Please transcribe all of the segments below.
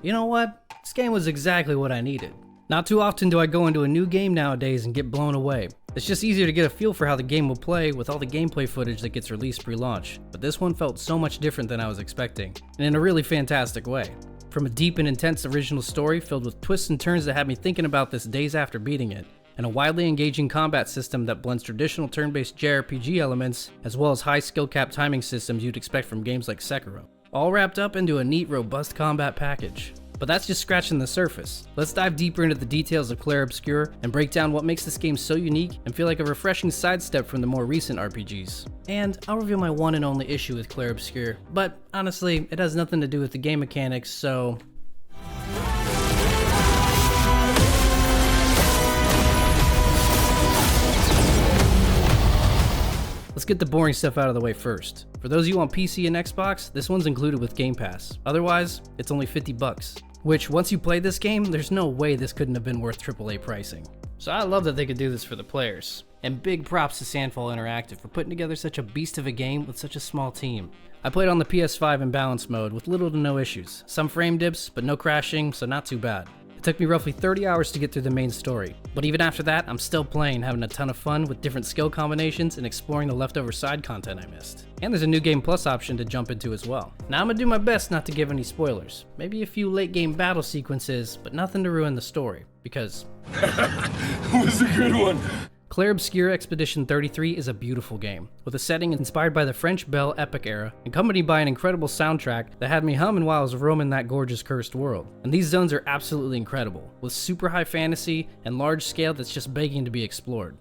You know what? This game was exactly what I needed. Not too often do I go into a new game nowadays and get blown away. It's just easier to get a feel for how the game will play with all the gameplay footage that gets released pre-launch, but this one felt so much different than I was expecting, and in a really fantastic way. From a deep and intense original story filled with twists and turns that had me thinking about this days after beating it, and a widely engaging combat system that blends traditional turn-based JRPG elements as well as high skill cap timing systems you'd expect from games like Sekiro, all wrapped up into a neat, robust combat package. But that's just scratching the surface. Let's dive deeper into the details of Clair Obscur and break down what makes this game so unique and feel like a refreshing sidestep from the more recent RPGs. And I'll reveal my one and only issue with Clair Obscur, but honestly, it has nothing to do with the game mechanics, so... Let's get the boring stuff out of the way first. For those of you on PC and Xbox, this one's included with Game Pass. Otherwise, it's only $50. Which, once you play this game, there's no way this couldn't have been worth AAA pricing. So I love that they could do this for the players. And big props to Sandfall Interactive for putting together such a beast of a game with such a small team. I played on the PS5 in balance mode with little to no issues. Some frame dips, but no crashing, so not too bad. It took me roughly 30 hours to get through the main story, but even after that, I'm still playing, having a ton of fun with different skill combinations and exploring the leftover side content I missed. And there's a new game plus option to jump into as well. Now I'm gonna do my best not to give any spoilers. Maybe a few late game battle sequences, but nothing to ruin the story, because... It was a good one! Clair Obscur Expedition 33 is a beautiful game, with a setting inspired by the French Belle Époque era, accompanied by an incredible soundtrack that had me humming while I was roaming that gorgeous cursed world. And these zones are absolutely incredible, with super high fantasy and large scale that's just begging to be explored.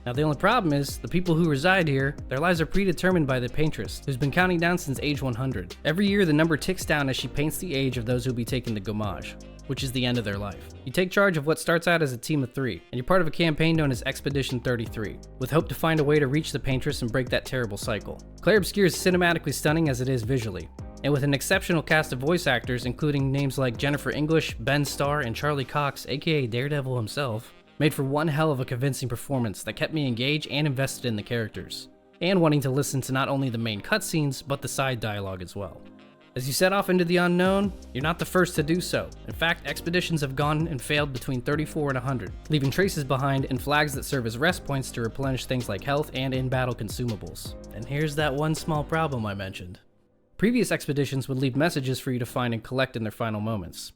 Now the only problem is, the people who reside here, their lives are predetermined by the paintress, who's been counting down since age 100. Every year the number ticks down as she paints the age of those who'll be taking the gommage, which is the end of their life. You take charge of what starts out as a team of 3, and you're part of a campaign known as Expedition 33, with hope to find a way to reach the paintress and break that terrible cycle. Clair Obscur is cinematically stunning as it is visually, and with an exceptional cast of voice actors including names like Jennifer English, Ben Starr, and Charlie Cox, aka Daredevil himself, made for one hell of a convincing performance that kept me engaged and invested in the characters, and wanting to listen to not only the main cutscenes, but the side dialogue as well. As you set off into the unknown, you're not the first to do so. In fact, expeditions have gone and failed between 34 and 100, leaving traces behind and flags that serve as rest points to replenish things like health and in-battle consumables. And here's that one small problem I mentioned. Previous expeditions would leave messages for you to find and collect in their final moments.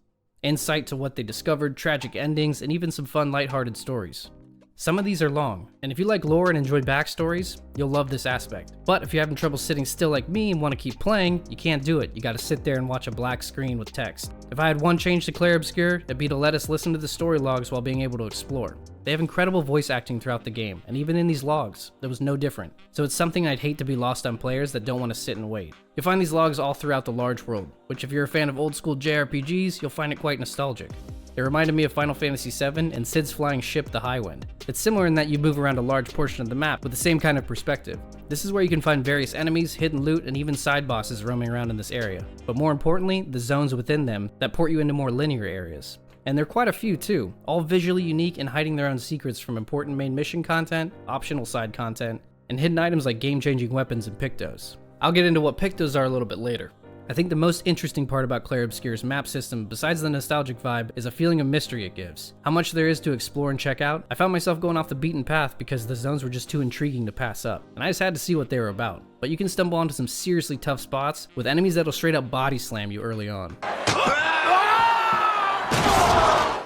Insight to what they discovered, tragic endings, and even some fun lighthearted stories. Some of these are long, and if you like lore and enjoy backstories, you'll love this aspect. But if you're having trouble sitting still like me and want to keep playing, you can't do it. You gotta sit there and watch a black screen with text. If I had one change to Clair Obscur, it'd be to let us listen to the story logs while being able to explore. They have incredible voice acting throughout the game, and even in these logs, there was no different. So it's something I'd hate to be lost on players that don't want to sit and wait. You'll find these logs all throughout the large world, which if you're a fan of old school JRPGs, you'll find it quite nostalgic. It reminded me of Final Fantasy VII and Cid's flying ship, the Highwind. It's similar in that you move around a large portion of the map with the same kind of perspective. This is where you can find various enemies, hidden loot, and even side bosses roaming around in this area. But more importantly, the zones within them that port you into more linear areas. And there are quite a few too, all visually unique and hiding their own secrets from important main mission content, optional side content, and hidden items like game-changing weapons and Pictos. I'll get into what Pictos are a little bit later. I think the most interesting part about Clair Obscur's map system, besides the nostalgic vibe, is a feeling of mystery it gives. How much there is to explore and check out. I found myself going off the beaten path because the zones were just too intriguing to pass up, and I just had to see what they were about. But you can stumble onto some seriously tough spots with enemies that'll straight up body slam you early on.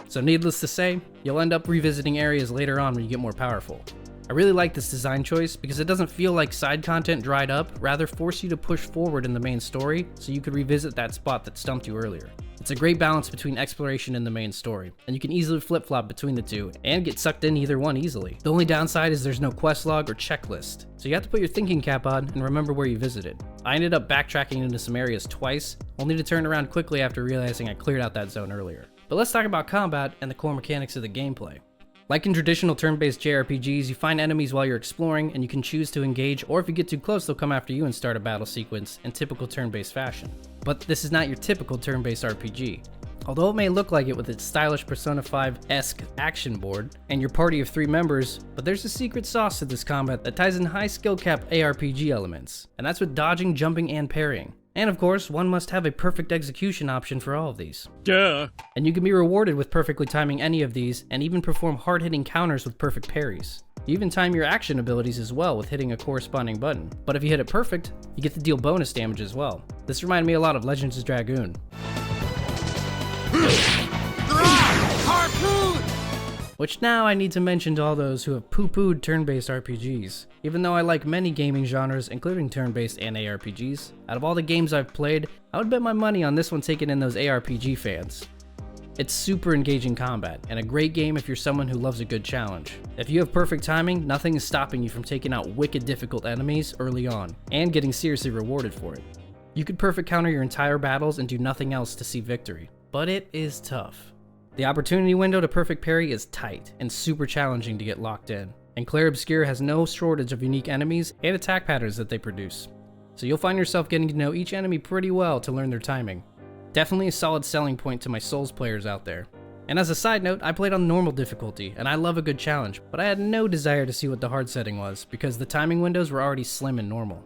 So needless to say, you'll end up revisiting areas later on when you get more powerful. I really like this design choice because it doesn't feel like side content dried up, rather force you to push forward in the main story so you could revisit that spot that stumped you earlier. It's a great balance between exploration and the main story, and you can easily flip-flop between the two and get sucked in either one easily. The only downside is there's no quest log or checklist, so you have to put your thinking cap on and remember where you visited. I ended up backtracking into some areas twice, only to turn around quickly after realizing I cleared out that zone earlier. But let's talk about combat and the core mechanics of the gameplay. Like in traditional turn-based JRPGs, you find enemies while you're exploring, and you can choose to engage, or if you get too close, they'll come after you and start a battle sequence in typical turn-based fashion. But this is not your typical turn-based RPG. Although it may look like it with its stylish Persona 5-esque action board and your party of 3 members, but there's a secret sauce to this combat that ties in high skill cap ARPG elements, and that's with dodging, jumping, and parrying. And of course, one must have a perfect execution option for all of these. Duh. And you can be rewarded with perfectly timing any of these, and even perform hard-hitting counters with perfect parries. You even time your action abilities as well with hitting a corresponding button, but if you hit it perfect, you get to deal bonus damage as well. This reminded me a lot of Legends of Dragoon. Which now I need to mention to all those who have poo-pooed turn-based RPGs. Even though I like many gaming genres, including turn-based and ARPGs, out of all the games I've played, I would bet my money on this one taking in those ARPG fans. It's super engaging combat, and a great game if you're someone who loves a good challenge. If you have perfect timing, nothing is stopping you from taking out wicked difficult enemies early on, and getting seriously rewarded for it. You could perfect counter your entire battles and do nothing else to see victory, but it is tough. The opportunity window to perfect parry is tight, and super challenging to get locked in, and Clair Obscur has no shortage of unique enemies and attack patterns that they produce. So you'll find yourself getting to know each enemy pretty well to learn their timing. Definitely a solid selling point to my Souls players out there. And as a side note, I played on normal difficulty, and I love a good challenge, but I had no desire to see what the hard setting was, because the timing windows were already slim and normal.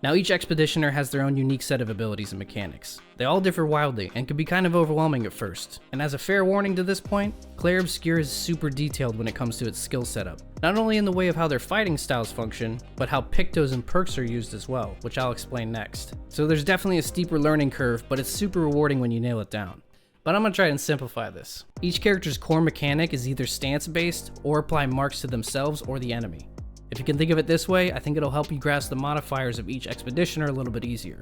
Now each Expeditioner has their own unique set of abilities and mechanics. They all differ wildly, and can be kind of overwhelming at first. And as a fair warning to this point, Clair Obscur is super detailed when it comes to its skill setup. Not only in the way of how their fighting styles function, but how pictos and perks are used as well, which I'll explain next. So there's definitely a steeper learning curve, but it's super rewarding when you nail it down. But I'm gonna try and simplify this. Each character's core mechanic is either stance-based, or apply marks to themselves or the enemy. If you can think of it this way, I think it'll help you grasp the modifiers of each Expeditioner a little bit easier.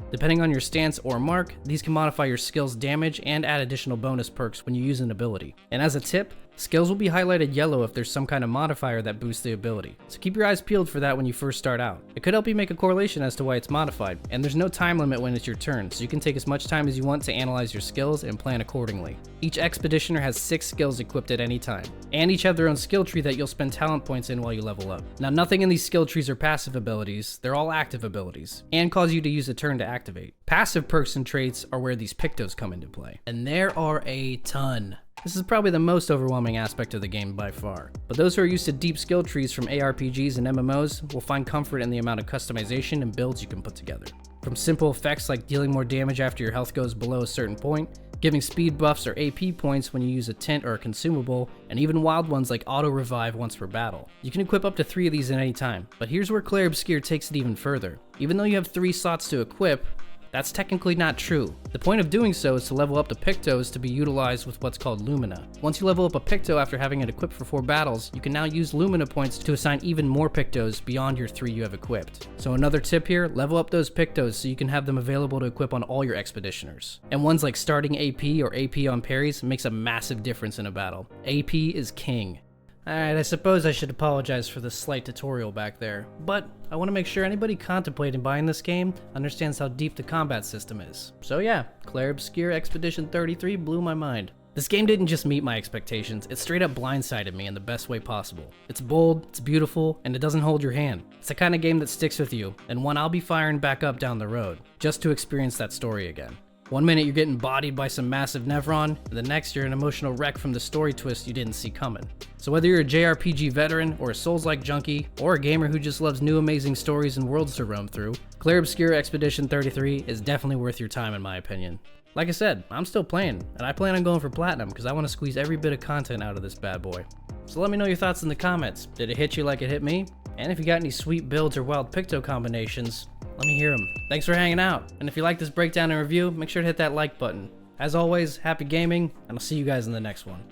Depending on your stance or mark, these can modify your skill's damage and add additional bonus perks when you use an ability. And as a tip, skills will be highlighted yellow if there's some kind of modifier that boosts the ability, so keep your eyes peeled for that when you first start out. It could help you make a correlation as to why it's modified, and there's no time limit when it's your turn, so you can take as much time as you want to analyze your skills and plan accordingly. Each Expeditioner has 6 skills equipped at any time, and each have their own skill tree that you'll spend talent points in while you level up. Now nothing in these skill trees are passive abilities, they're all active abilities, and cause you to use a turn to activate. Passive perks and traits are where these pictos come into play, and there are a ton. This is probably the most overwhelming aspect of the game by far, but those who are used to deep skill trees from ARPGs and MMOs will find comfort in the amount of customization and builds you can put together. From simple effects like dealing more damage after your health goes below a certain point, giving speed buffs or AP points when you use a tint or a consumable, and even wild ones like auto revive once per battle. You can equip up to 3 of these at any time, but here's where Clair Obscur takes it even further. Even though you have 3 slots to equip, that's technically not true. The point of doing so is to level up the pictos to be utilized with what's called Lumina. Once you level up a picto after having it equipped for 4 battles, you can now use Lumina points to assign even more pictos beyond your 3 you have equipped. So another tip here, level up those pictos so you can have them available to equip on all your Expeditioners. And ones like starting AP or AP on parries makes a massive difference in a battle. AP is king. Alright, I suppose I should apologize for the slight tutorial back there, but I want to make sure anybody contemplating buying this game understands how deep the combat system is. So yeah, Clair Obscur Expedition 33 blew my mind. This game didn't just meet my expectations, it straight up blindsided me in the best way possible. It's bold, it's beautiful, and it doesn't hold your hand. It's the kind of game that sticks with you, and one I'll be firing back up down the road, just to experience that story again. One minute you're getting bodied by some massive Nevron, and the next you're an emotional wreck from the story twist you didn't see coming. So whether you're a JRPG veteran, or a Souls-like junkie, or a gamer who just loves new amazing stories and worlds to roam through, Clair Obscur Expedition 33 is definitely worth your time in my opinion. Like I said, I'm still playing, and I plan on going for Platinum because I want to squeeze every bit of content out of this bad boy. So let me know your thoughts in the comments. Did it hit you like it hit me? And if you got any sweet builds or wild picto combinations, let me hear them. Thanks for hanging out, and if you like this breakdown and review, make sure to hit that like button. As always, happy gaming, and I'll see you guys in the next one.